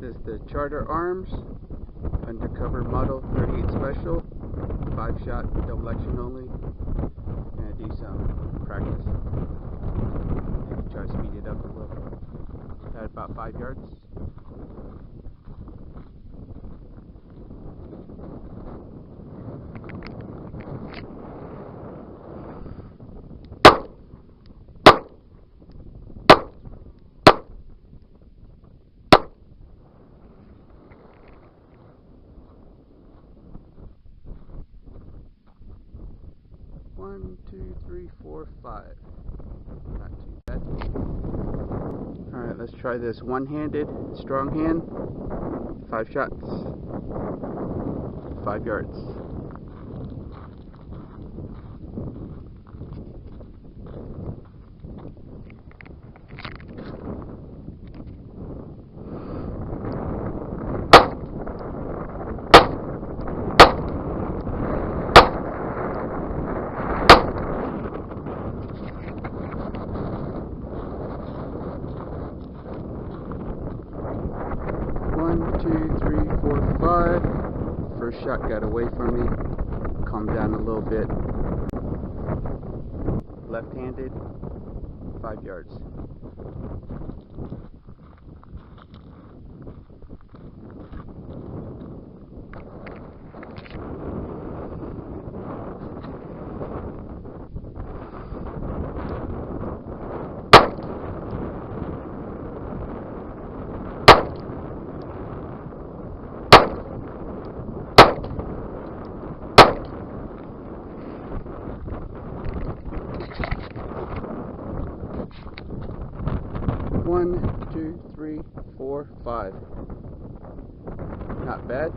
This is the Charter Arms Undercover Model 38 Special, 5-shot, double action only. I'm gonna do some practice. Maybe try to speed it up a little. At about 5 yards. One, two, three, four, five. Not too bad. Alright, let's try this one-handed, strong hand. 5 shots. 5 yards. One, two, three, four, five. First shot got away from me. Calm down a little bit. Left-handed, 5 yards. One, two, three, four, five. Not bad.